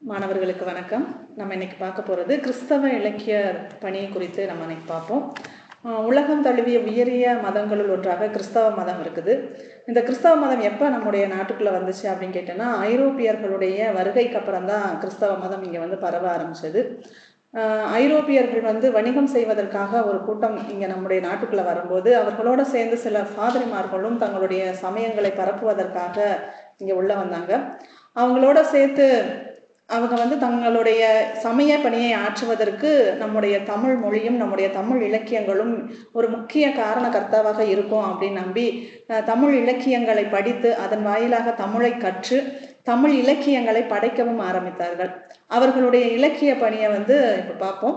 மாணவர்களுக்கு வணக்கம். நம்ம இன்னைக்கு பார்க்க போகிறது கிறிஸ்தவ இலக்கிய பணி குறித்து நம்ம இன்னைக்கு பார்ப்போம். உலகம் தழுவிய உயரிய மதங்களுள் ஒன்றாக கிறிஸ்தவ மதம் இருக்குது. இந்த கிறிஸ்தவ மதம் எப்போ நம்முடைய நாட்டுக்குள்ளே வந்துச்சு அப்படின்னு கேட்டோன்னா, ஐரோப்பியர்களுடைய வருகைக்கு அப்புறம் தான் கிறிஸ்தவ மதம் இங்கே பரவ ஆரம்பிச்சது. ஐரோப்பியர்கள் வணிகம் செய்வதற்காக ஒரு கூட்டம் இங்கே நம்முடைய நாட்டுக்குள்ளே வரும்போது, அவர்களோட சேர்ந்து சில பாதிரிமார்களும் தங்களுடைய சமயங்களை பரப்புவதற்காக இங்கே உள்ள வந்தாங்க. அவங்களோட சேர்த்து அவங்க தங்களுடைய சமய பணியை ஆற்றுவதற்கு நம்முடைய தமிழ் மொழியும் நம்முடைய தமிழ் இலக்கியங்களும் ஒரு முக்கிய காரணகர்த்தாவாக இருக்கும் அப்படின்னு நம்பி தமிழ் இலக்கியங்களை படித்து அதன் வாயிலாக தமிழை கற்று தமிழ் இலக்கியங்களை படைக்கவும் ஆரம்பித்தார்கள். அவர்களுடைய இலக்கிய பணியை இப்போ பார்ப்போம்.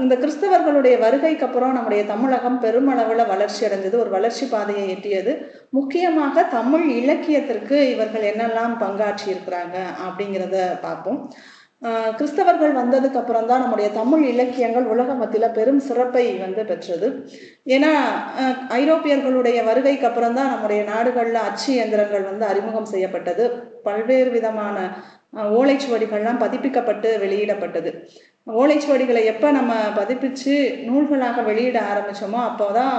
இந்த கிறிஸ்தவர்களுடைய வருகைக்கு அப்புறம் நம்முடைய தமிழகம் பெருமளவில் வளர்ச்சி அடைஞ்சது, ஒரு வளர்ச்சி பாதையை எட்டியது. முக்கியமாக தமிழ் இலக்கியத்திற்கு இவர்கள் என்னெல்லாம் பங்காற்றி இருக்கிறாங்க அப்படிங்கிறத பார்ப்போம். கிறிஸ்தவர்கள் வந்ததுக்கு அப்புறம் தான் நம்முடைய தமிழ் இலக்கியங்கள் உலக மத்தியில் பெரும் சிறப்பை பெற்றது. ஏன்னா ஐரோப்பியர்களுடைய வருகைக்கு அப்புறம் தான் நம்முடைய நாடுகளில் அச்சு இயந்திரங்கள் அறிமுகம் செய்யப்பட்டது. பல்வேறு விதமான ஓலைச்சுவடிகள்லாம் பதிப்பிக்கப்பட்டு வெளியிடப்பட்டது. ஓலைச்சுவடிகளை எப்போ நம்ம பதிப்பிச்சு நூல்களாக வெளியிட ஆரம்பித்தோமோ அப்போதான்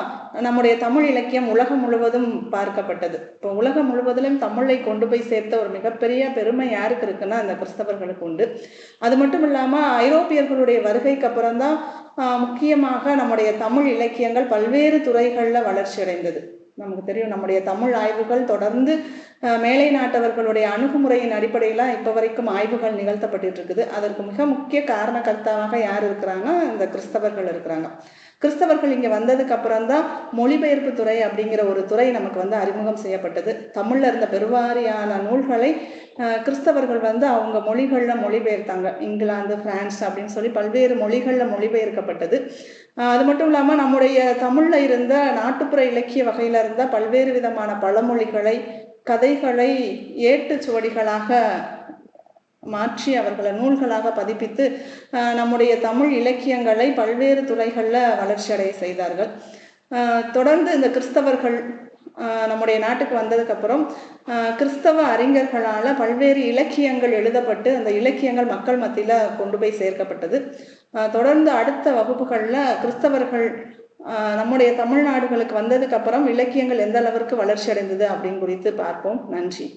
நம்முடைய தமிழ் இலக்கியம் உலகம் முழுவதும் பார்க்கப்பட்டது. இப்போ உலகம் முழுவதிலும் தமிழை கொண்டு போய் சேர்த்த ஒரு மிகப்பெரிய பெருமை யாருக்கு இருக்குன்னா இந்த கிறிஸ்தவர்களுக்கு உண்டு. அது மட்டும் இல்லாமல் ஐரோப்பியர்களுடைய வருகைக்கு அப்புறம்தான் முக்கியமாக நம்முடைய தமிழ் இலக்கியங்கள் பல்வேறு துறைகளில் வளர்ச்சி அடைந்தது. நமக்கு தெரியும், நம்முடைய தமிழ் ஆய்வுகள் தொடர்ந்து மேலை நாட்டவர்களுடைய அணுகுமுறையின் அடிப்படையில் இப்போ வரைக்கும் ஆய்வுகள் நிகழ்த்தப்பட்டு இருக்குது. அதற்கு மிக முக்கிய காரணகர்த்தாவாக யார் இருக்கிறாங்கன்னா இந்த கிறிஸ்தவர்கள் இருக்கிறாங்க. கிறிஸ்தவர்கள் இங்கே வந்ததுக்கு அப்புறம் தான் மொழிபெயர்ப்பு துறை அப்படிங்கிற ஒரு துறை நமக்கு அறிமுகம் செய்யப்பட்டது. தமிழில் இருந்த பெருவாரியான நூல்களை கிறிஸ்தவர்கள் அவங்க மொழிகளில் மொழிபெயர்த்தாங்க. இங்கிலாந்து, பிரான்ஸ் அப்படின்னு சொல்லி பல்வேறு மொழிகளில் மொழிபெயர்க்கப்பட்டது. அது மட்டும் இல்லாமல் நம்முடைய தமிழில் இருந்த நாட்டுப்புற இலக்கிய வகையில் இருந்த பல்வேறு விதமான பழமொழிகளை, கதைகளை ஏட்டுச்சுவடிகளாக மாற்றி அவர்களை நூல்களாக பதிப்பித்து நம்முடைய தமிழ் இலக்கியங்களை பல்வேறு துறைகளில் வளர்ச்சி அடைய செய்தார்கள். தொடர்ந்து இந்த கிறிஸ்தவர்கள் நம்முடைய நாட்டுக்கு வந்ததுக்கப்புறம் கிறிஸ்தவ அறிஞர்களால் பல்வேறு இலக்கியங்கள் எழுதப்பட்டு அந்த இலக்கியங்கள் மக்கள் மத்தியில் கொண்டு போய் சேர்க்கப்பட்டது. தொடர்ந்து அடுத்த வகுப்புகளில் கிறிஸ்தவர்கள் நம்முடைய தமிழ்நாடுகளுக்கு வந்ததுக்கு அப்புறம் இலக்கியங்கள் எந்த அளவிற்கு வளர்ச்சி அடைந்தது அப்படின்னு குறித்து பார்ப்போம். நன்றி.